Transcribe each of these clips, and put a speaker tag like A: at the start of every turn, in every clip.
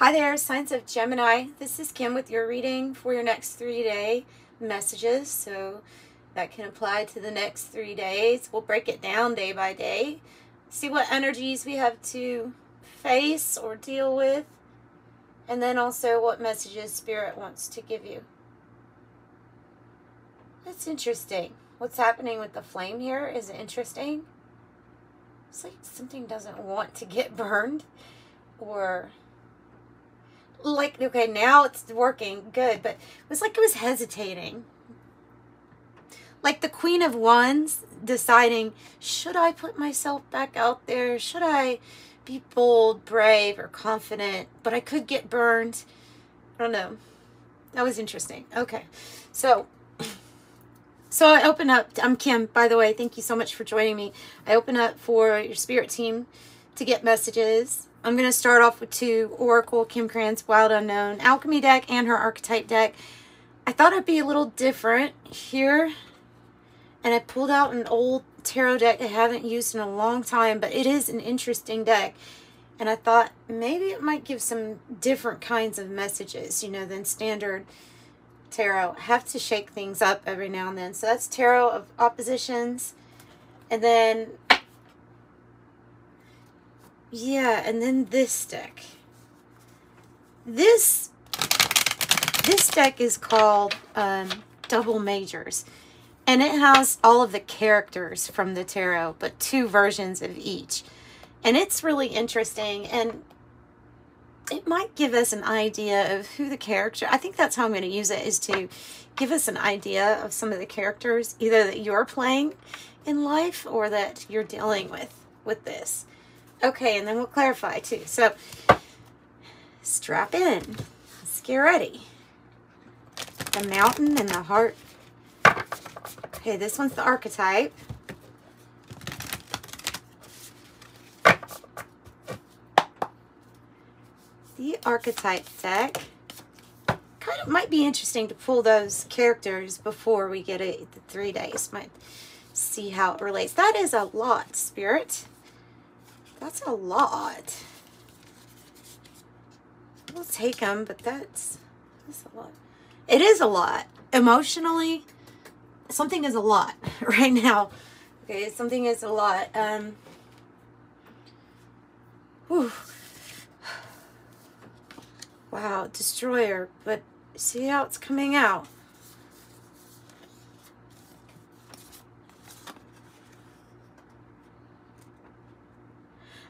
A: Hi there, signs of Gemini. This is Kim with your reading for your next 3-day messages. So that can apply to the next 3 days. We'll break it down day by day. See what energies we have to face or deal with. And then also what messages Spirit wants to give you. That's interesting. What's happening with the flame here is interesting. It's like something doesn't want to get burned. Or like, okay, now it's working good, but it was like it was hesitating. Like the Queen of Wands deciding, should I put myself back out there? Should I be bold, brave, or confident? But I could get burned. I don't know. That was interesting. Okay. So I open up. I'm Kim, by the way. Thank you so much for joining me. I open up for your spirit team to get messages. I'm going to start off with 2 Oracle, Krans Wild Unknown, Alchemy deck, and her Archetype deck. I thought it'd be a little different here. And I pulled out an old tarot deck I haven't used in a long time, but it is an interesting deck. And I thought maybe it might give some different kinds of messages, you know, than standard tarot. I have to shake things up every now and then. So that's Tarot of Oppositions. And then, yeah, and then this deck. This deck is called Double Majors. And it has all of the characters from the tarot, but 2 versions of each. And it's really interesting. And it might give us an idea of who the character, I think that's how I'm going to use it, is to give us an idea of some of the characters, either that you're playing in life or that you're dealing with this. Okay, and then we'll clarify too. So, strap in. Let's get ready. The Mountain and the Heart. Okay, this one's the Archetype. The Archetype deck. Kind of might be interesting to pull those characters before we get the 3 days. Might see how it relates. That is a lot, Spirit. That's a lot. We'll take them, but that's a lot. It is a lot. Emotionally, something is a lot right now. Okay, something is a lot. Whew. Wow, Destroyer. But see how it's coming out.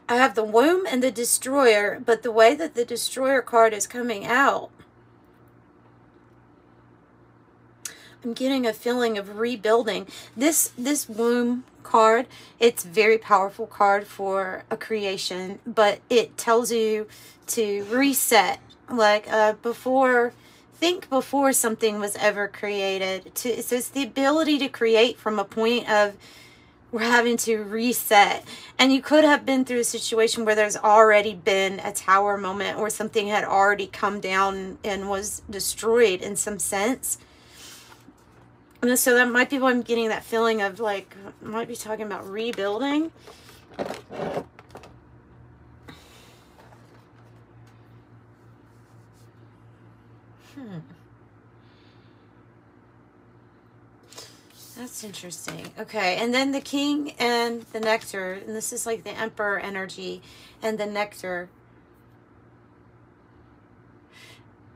A: I have the Womb and the Destroyer, but the way that the Destroyer card is coming out, I'm getting a feeling of rebuilding. This Womb card, it's a very powerful card for a creation, but it tells you to reset. Like think before something was ever created. So it's the ability to create from a point of we're having to reset. And you could have been through a situation where there's already been a tower moment or something had already come down and was destroyed in some sense. And so that might be why I'm getting that feeling of like, I might be talking about rebuilding. That's interesting. Okay, and then the King and the Nectar, and this is like the Emperor energy and the Nectar.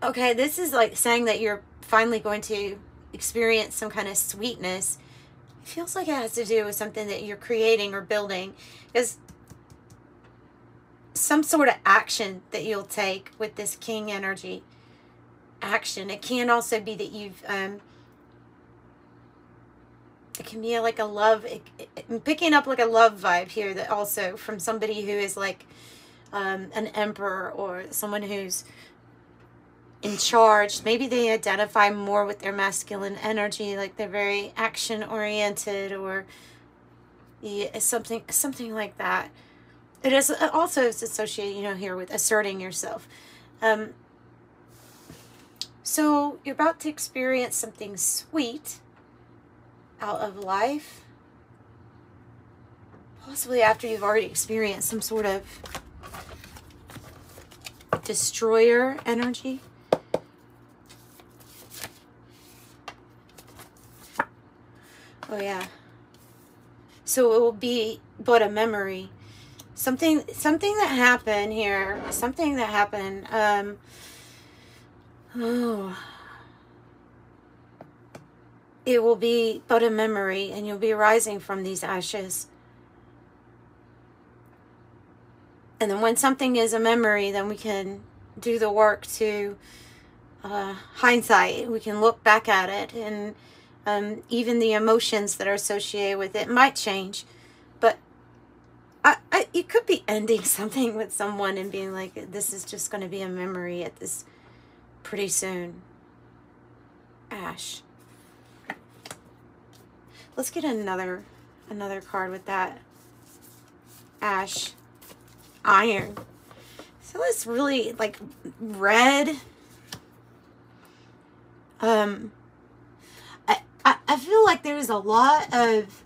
A: Okay, this is like saying that you're finally going to experience some kind of sweetness. It feels like it has to do with something that you're creating or building. Because some sort of action that you'll take with this King energy. Action. It can also be that you've it can be like a love, I'm picking up like a love vibe here, that also from somebody who is like an emperor or someone who's in charge. Maybe they identify more with their masculine energy, like they're very action oriented, or yeah, something like that. It is also associated, you know, here with asserting yourself. So you're about to experience something sweet out of life, possibly after you've already experienced some sort of destroyer energy. Oh yeah. So it will be but a memory. Something that happened here. Something that happened. It will be but a memory, and you'll be rising from these ashes. And then when something is a memory, then we can do the work to hindsight. We can look back at it, and even the emotions that are associated with it might change. But you could be ending something with someone and being like, this is just going to be a memory at this pretty soon. Ash. Let's get another card with that. Ash. Iron. So it's really like red. I feel like there's a lot of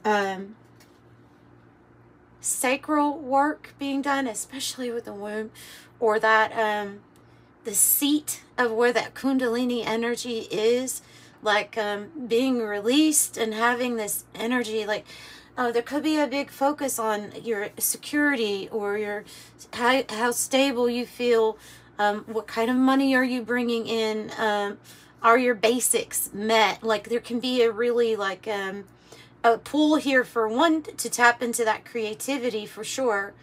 A: sacral work being done, especially with the womb, or that the seat of where that Kundalini energy is, like being released and having this energy. Like there could be a big focus on your security, or your how stable you feel. What kind of money are you bringing in? Are your basics met? Like there can be a really like a pull here for one to tap into that creativity for sure.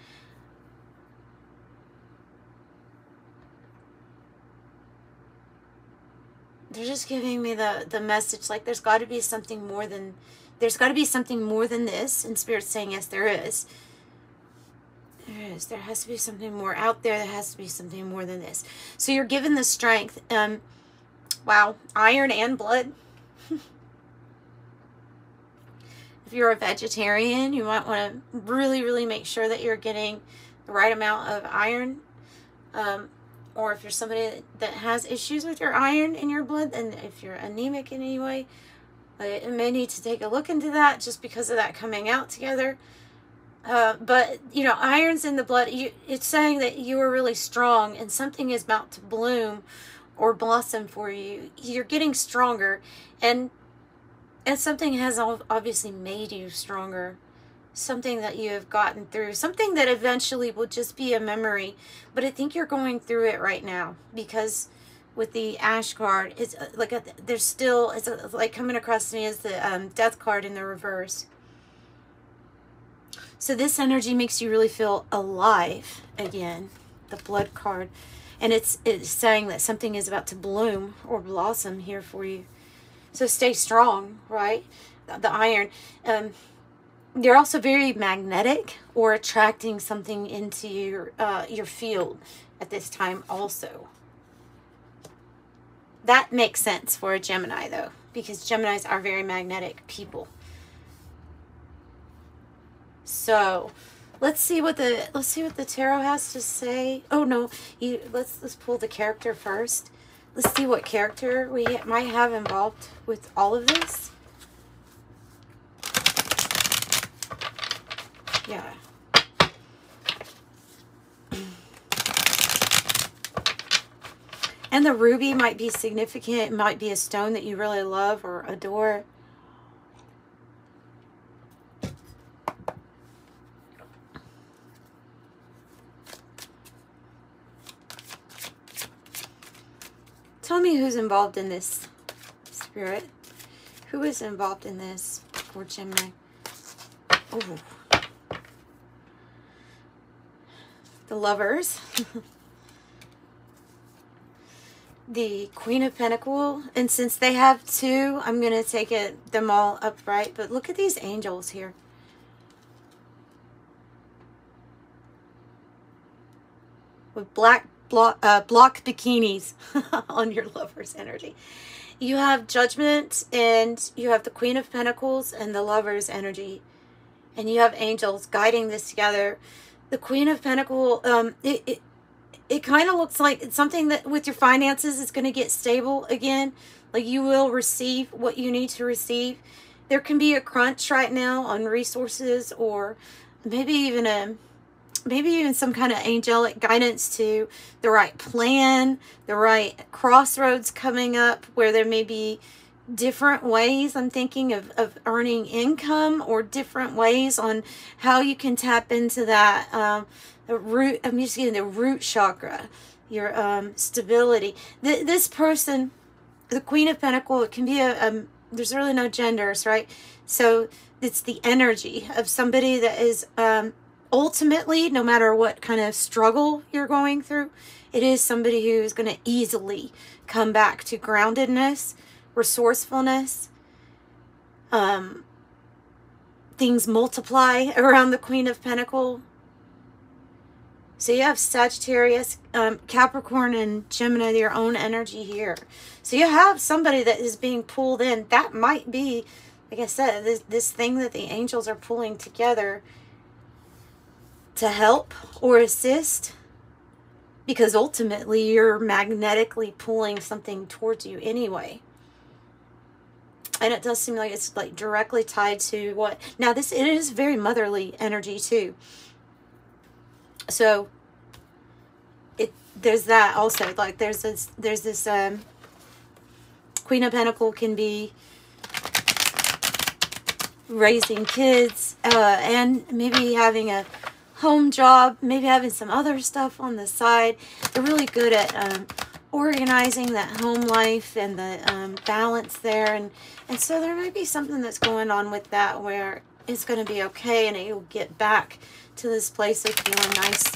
A: They're just giving me the message, like there's got to be something more than this, and Spirit's saying yes, there is. There has to be something more out there. There has to be something more than this. So you're given the strength. Wow, iron and blood. If you're a vegetarian, you might want to really, really make sure that you're getting the right amount of iron. Or if you're somebody that has issues with your iron in your blood, and if you're anemic in any way, you may need to take a look into that, just because of that coming out together. But, you know, iron's in the blood. It's saying that you are really strong, and something is about to bloom or blossom for you. You're getting stronger, and something has obviously made you stronger. Something that you have gotten through, something that eventually will just be a memory. But I think you're going through it right now, because with the Ash card, it's like there's still, it's like coming across to me as the Death card in the reverse. So this energy makes you really feel alive again, the Blood card. And it's saying that something is about to bloom or blossom here for you. So stay strong, right? The iron. You're also very magnetic, or attracting something into your field at this time also. That makes sense for a Gemini though, because Geminis are very magnetic people. So let's see what the tarot has to say. Oh no, let's pull the character first. Let's see what character we might have involved with all of this. Yeah. And the ruby might be significant. It might be a stone that you really love or adore. Tell me who's involved in this, Spirit. Who is involved in this for Gemini? Oh. The Lovers. The Queen of Pentacles. And since they have two, I'm going to take them all upright. But look at these angels here. With block bikinis on your Lover's energy. You have Judgment, and you have the Queen of Pentacles and the Lover's energy. And you have angels guiding this together. The Queen of Pentacles, it kind of looks like it's something that with your finances is going to get stable again. Like you will receive what you need to receive. There can be a crunch right now on resources, or maybe even maybe even some kind of angelic guidance to the right plan, the right crossroads coming up where there may be different ways. I'm thinking of earning income, or different ways on how you can tap into that the root. I'm just getting the root chakra, your stability. This person, the Queen of Pentacles, it can be there's really no genders, right? So it's the energy of somebody that is ultimately, no matter what kind of struggle you're going through, it is somebody who is going to easily come back to groundedness, resourcefulness. Things multiply around the Queen of Pentacles. So you have Sagittarius, Capricorn, and Gemini, your own energy here. So you have somebody that is being pulled in. That might be, like I said, this thing that the angels are pulling together to help or assist, because ultimately you're magnetically pulling something towards you anyway. And it does seem like it's like directly tied to what. Now it is very motherly energy too. So there's that also. Like there's this Queen of Pentacles can be raising kids, and maybe having a home job, maybe having some other stuff on the side. They're really good at organizing that home life and the balance there, and so there might be something that's going on with that where it's going to be okay, and you'll get back to this place of feeling nice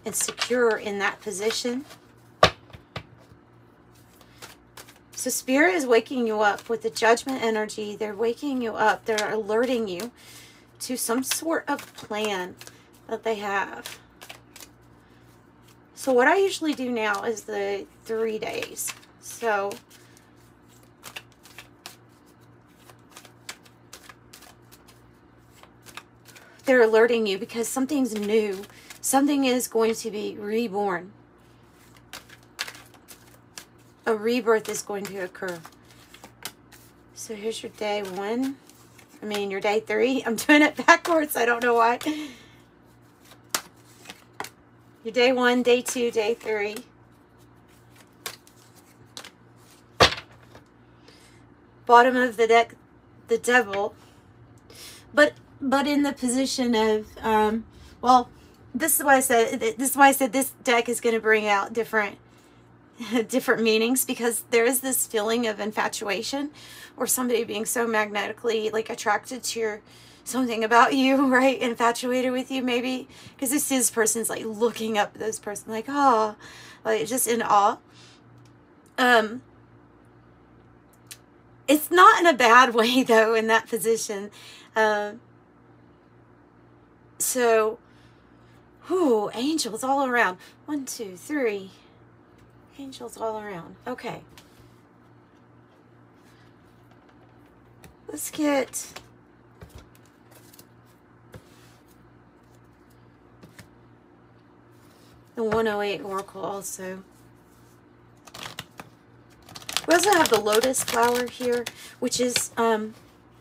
A: and secure in that position. So Spirit is waking you up with the Judgment energy. They're waking you up. They're alerting you to some sort of plan that they have. So what I usually do now is the 3 days. So they're alerting you because something's new. Something is going to be reborn. A rebirth is going to occur. So here's your day 1. I mean, your day 3. I'm doing it backwards. I don't know why. Your day 1, day 2, day 3. Bottom of the deck, the Devil. But in the position of, well, this is why I said this deck is going to bring out different meanings, because there is this feeling of infatuation, or somebody being so magnetically like attracted to something about you, right? Infatuated with you, maybe, because this person's like looking up at this person like, oh, like just in awe. It's not in a bad way though in that position. So, whoo, angels all around. 1, 2, 3. Angels all around. Okay. Let's get the 108 Oracle also. We also have the lotus flower here, which is kind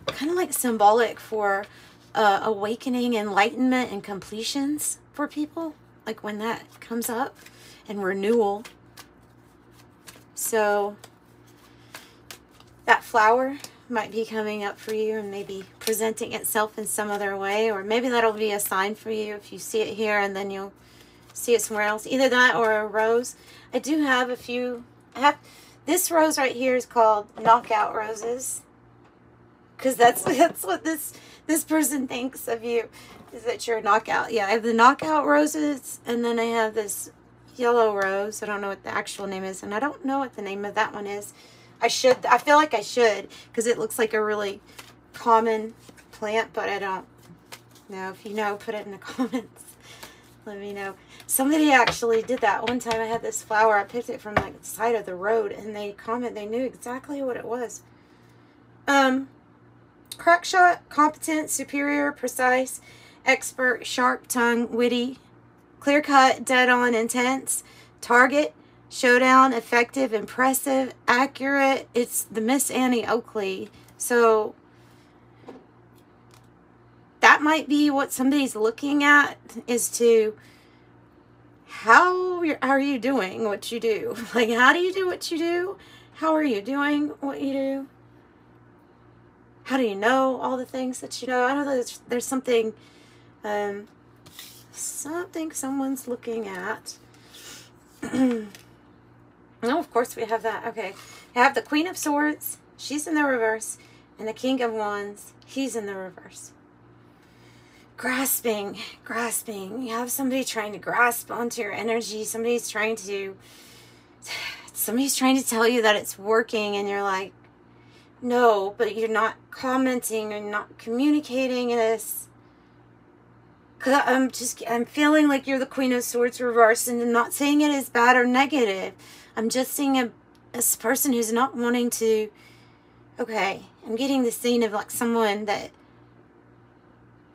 A: of like symbolic for awakening, enlightenment, and completions for people. Like when that comes up, and renewal. So that flower might be coming up for you and maybe presenting itself in some other way, or maybe that'll be a sign for you if you see it here and then you'll see it somewhere else. Either that or a rose. I do have a few. This rose right here is called knockout roses, because that's what this person thinks of you, is that you're a knockout. Yeah, I have the knockout roses, and then I have this yellow rose. I don't know what the actual name is, and I don't know what the name of that one is. I feel like I should, because it looks like a really common plant, but I don't know. If you know, put it in the comments. Let me know. Somebody actually did that one time. I had this flower. I picked it from like the side of the road, and they knew exactly what it was. Crack shot, competent, superior, precise, expert, sharp tongue, witty, clear cut, dead on, intense, target, showdown, effective, impressive, accurate. It's the Miss Annie Oakley. So that that might be what somebody's looking at, is to, how are you doing what you do? Like, how do you do what you do? How are you doing what you do? How do you know all the things that you know? I know that there's something, something someone's looking at. Oh, of course we have that. Okay. I have the Queen of Swords. She's in the reverse. And the King of Wands. He's in the reverse. Grasping. You have somebody trying to grasp onto your energy. Somebody's trying to tell you that it's working, and you're like, no, but you're not commenting and not communicating this. Cause I'm feeling like you're the Queen of Swords reversed, and I'm not saying it is bad or negative. I'm just seeing a person who's not wanting to, okay, I'm getting the scene of like someone that,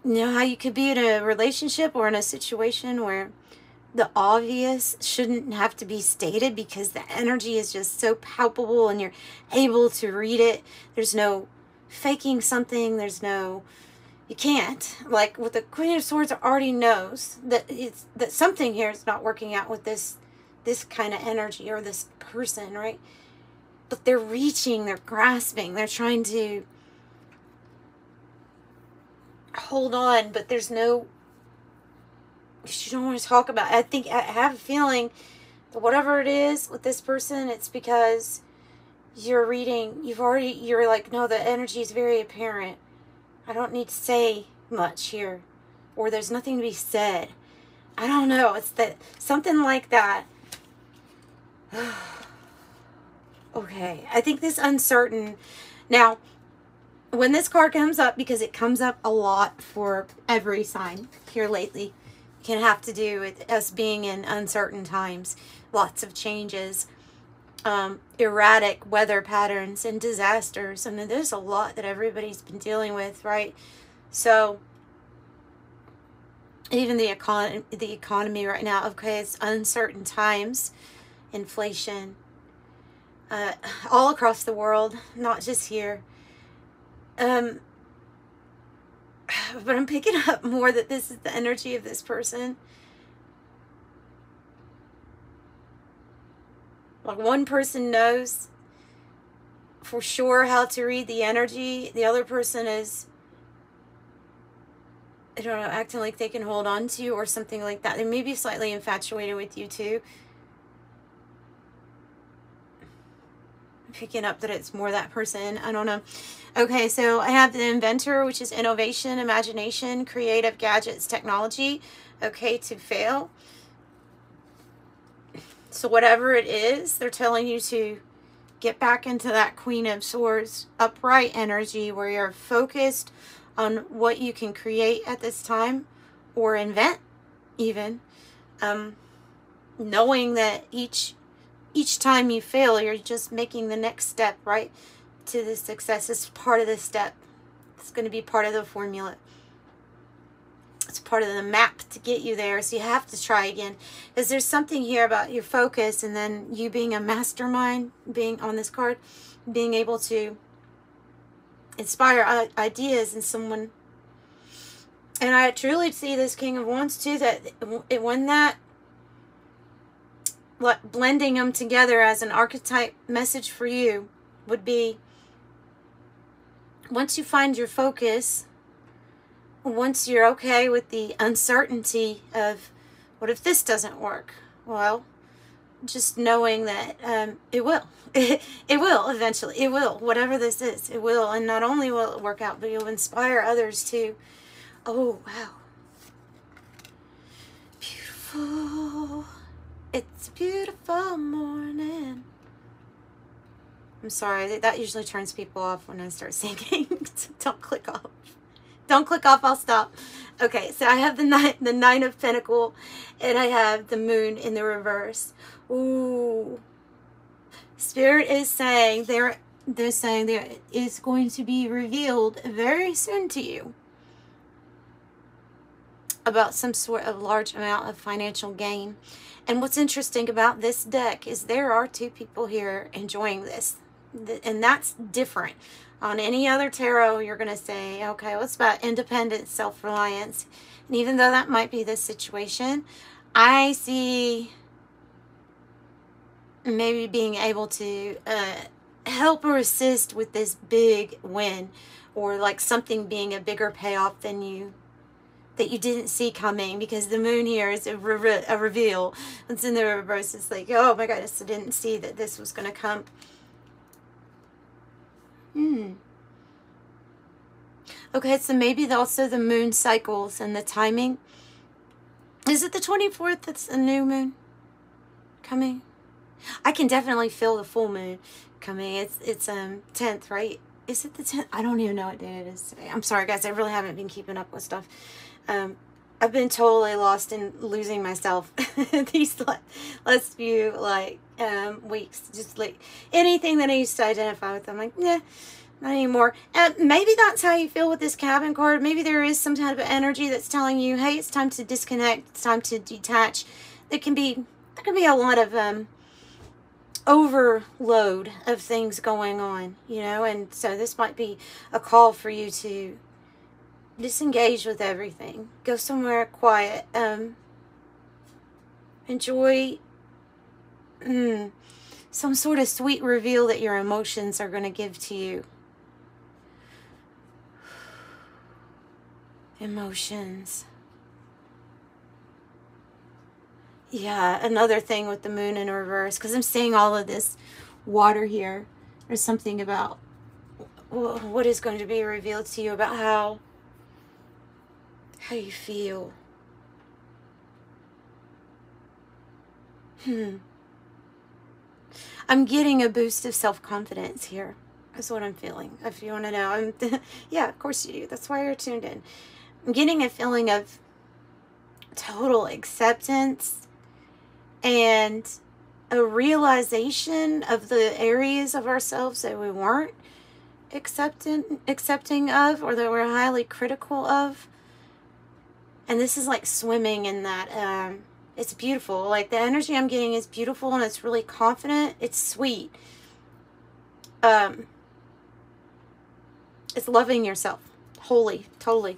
A: you know how you could be in a relationship or in a situation where the obvious shouldn't have to be stated because the energy is just so palpable and you're able to read it. There's no faking something. There's no, you can't. Like with the Queen of Swords already knows that that something here is not working out with this kind of energy or this person, right? But they're reaching, they're grasping, they're trying to hold on, but there's no, you don't want to talk about it. I have a feeling that whatever it is with this person, it's because you're reading, you're like, no, the energy is very apparent. I don't need to say much here, or there's nothing to be said. I don't know. It's that, something like that. Okay. I think this uncertain. Now, when this card comes up, because it comes up a lot for every sign here lately, can have to do with us being in uncertain times, lots of changes, erratic weather patterns and disasters. I mean, there's a lot that everybody's been dealing with, right? So even the economy right now, okay, it's uncertain times, inflation, all across the world, not just here. But I'm picking up more that this is the energy of this person. Like one person knows for sure how to read the energy. The other person is, I don't know, acting like they can hold on to you or something like that. They may be slightly infatuated with you too. I'm picking up that it's more that person. I don't know. Okay, so I have the inventor, which is innovation, imagination, creative gadgets, technology. Okay, to fail. So whatever it is, they're telling you to get back into that Queen of Swords upright energy where you're focused on what you can create at this time or invent even. Knowing that each time you fail, you're just making the next step, right, to the success. It's part of the step. It's going to be part of the formula. It's part of the map to get you there. So you have to try again. Because there's something here about your focus and then you being a mastermind, being on this card, being able to inspire ideas in someone. And I truly see this King of Wands too, that when that, like blending them together as an archetype message for you would be, once you find your focus, once you're okay with the uncertainty of what if this doesn't work? Well, just knowing that it will. It will eventually. It will. Whatever this is, it will. And not only will it work out, but you'll inspire others too. Oh, wow. Beautiful. It's a beautiful morning. I'm sorry. That usually turns people off when I start singing. Don't click off. Don't click off. I'll stop. Okay, so I have the Nine of Pentacles, and I have the Moon in the reverse. Ooh. Spirit is saying they're saying there is going to be revealed very soon to you about some sort of large amount of financial gain. And what's interesting about this deck is there are two people here enjoying this. And that's different. On any other tarot, you're going to say, okay, what's about independence, self-reliance? And even though that might be the situation, I see maybe being able to help or assist with this big win, or like something being a bigger payoff than that you didn't see coming, because the moon here is a reveal. It's in the reverse. It's like, oh my goodness, I didn't see that this was going to come. Okay, so maybe also the moon cycles and the timing. Is it the 24th that's a new moon coming? I can definitely feel the full moon coming. It's 10th, right? Is it the 10th? I don't even know what day it is today. I'm sorry, guys. I really haven't been keeping up with stuff. I've been totally lost in losing myself these last few weeks. Just like anything that I used to identify with, I'm like, yeah, not anymore. And maybe that's how you feel with this cabin card. Maybe there is some type of energy that's telling you, hey, it's time to disconnect. It's time to detach. There can be a lot of overload of things going on, you know, and so this might be a call for you to disengage with everything. Go somewhere quiet. Enjoy some sort of sweet reveal that your emotions are going to give to you. Emotions. Yeah, another thing with the moon in reverse, because I'm seeing all of this water here. There's something about what is going to be revealed to you about how you feel. I'm getting a boost of self-confidence here. That's what I'm feeling. If you want to know, yeah, of course you do. That's why you're tuned in. I'm getting a feeling of total acceptance and a realization of the areas of ourselves that we weren't accepting of, or that we're highly critical of. And this is like swimming in that. It's beautiful. Like the energy I'm getting is beautiful, and it's really confident. It's sweet. It's loving yourself wholly, totally.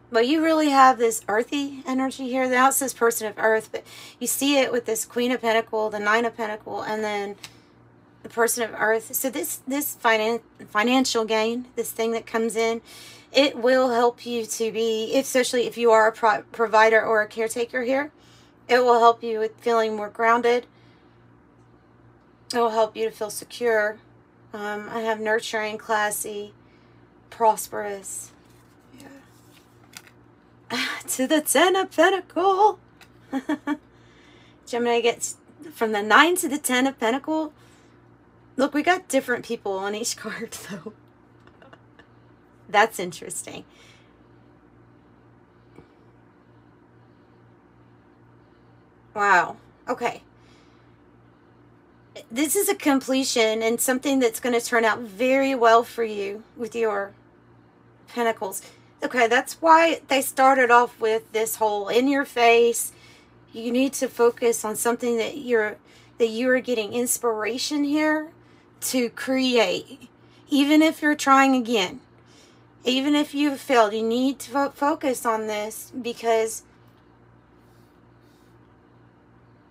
A: But you really have this earthy energy here. Now it says person of earth, but you see it with this Queen of Pentacles, the Nine of Pentacles, and then the person of earth. So this financial gain, this thing that comes in, it will help you to be, especially if you are a provider or a caretaker here, it will help you with feeling more grounded. It will help you to feel secure. I have nurturing, classy, prosperous. To the 10 of Pentacles. Gemini gets from the 9 to the 10 of Pentacles. Look, we got different people on each card, though. That's interesting. Wow. Okay. This is a completion and something that's going to turn out very well for you with your Pentacles. Okay, that's why they started off with this whole in your face. You need to focus on something that you are getting inspiration here to create. Even if you're trying again, even if you've failed, you need to focus on this, because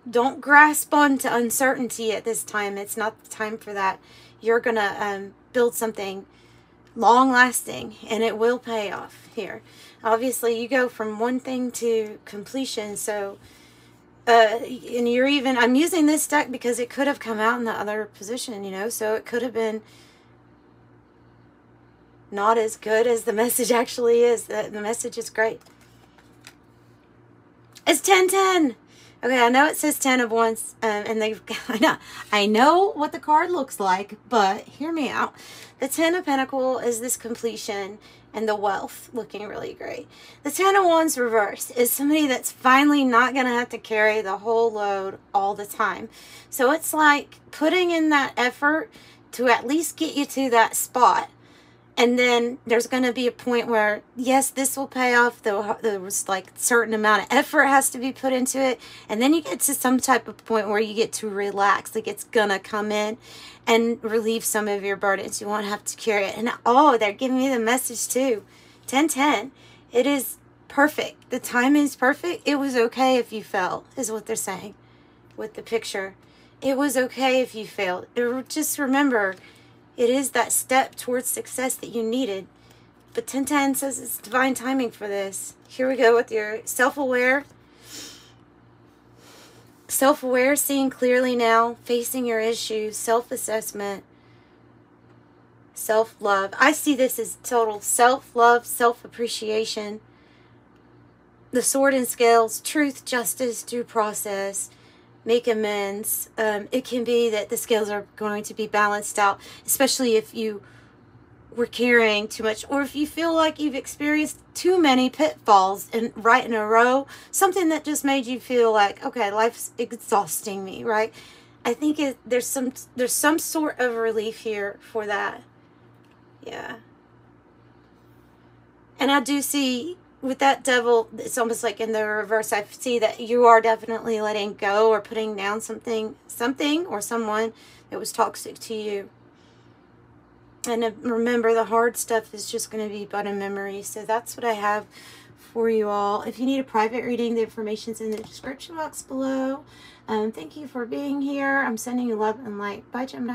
A: don't grasp onto uncertainty at this time. It's not the time for that. You're going to build something long-lasting, and it will pay off here. Obviously, you go from one thing to completion, so and you're even, I'm using this deck because it could have come out in the other position, you know, so it could have been not as good as the message actually is. The message is great. It's 10-10. Okay, I know it says 10 of Wands, and I know what the card looks like, but hear me out. The 10 of Pentacles is this completion and the wealth looking really great. The 10 of Wands reverse is somebody that's finally not going to have to carry the whole load all the time. So it's like putting in that effort to at least get you to that spot. And then there's going to be a point where, yes, this will pay off. There was like a certain amount of effort has to be put into it. And then you get to some type of point where you get to relax. Like it's going to come in and relieve some of your burdens. You won't have to carry it. And oh, they're giving me the message too. 1010. It is perfect. The timing is perfect. It was okay if you fell, is what they're saying with the picture. It was okay if you failed. Just remember, it is that step towards success that you needed. But 1010 says it's divine timing for this. Here we go with your self-aware. Self-aware, seeing clearly now, facing your issues, self-assessment, self-love. I see this as total self-love, self-appreciation. The sword and scales, truth, justice, due process, make amends. It can be that the scales are going to be balanced out, especially if you were carrying too much, or if you feel like you've experienced too many pitfalls right in a row, something that just made you feel like, okay, life's exhausting me, right? I think there's some sort of relief here for that. Yeah. And I do see with that devil, it's almost like in the reverse. I see that you are definitely letting go or putting down something or someone that was toxic to you. And remember, the hard stuff is just going to be but a memory. So that's what I have for you all. If you need a private reading, the information's in the description box below. Thank you for being here. I'm sending you love and light. Bye, Gemini.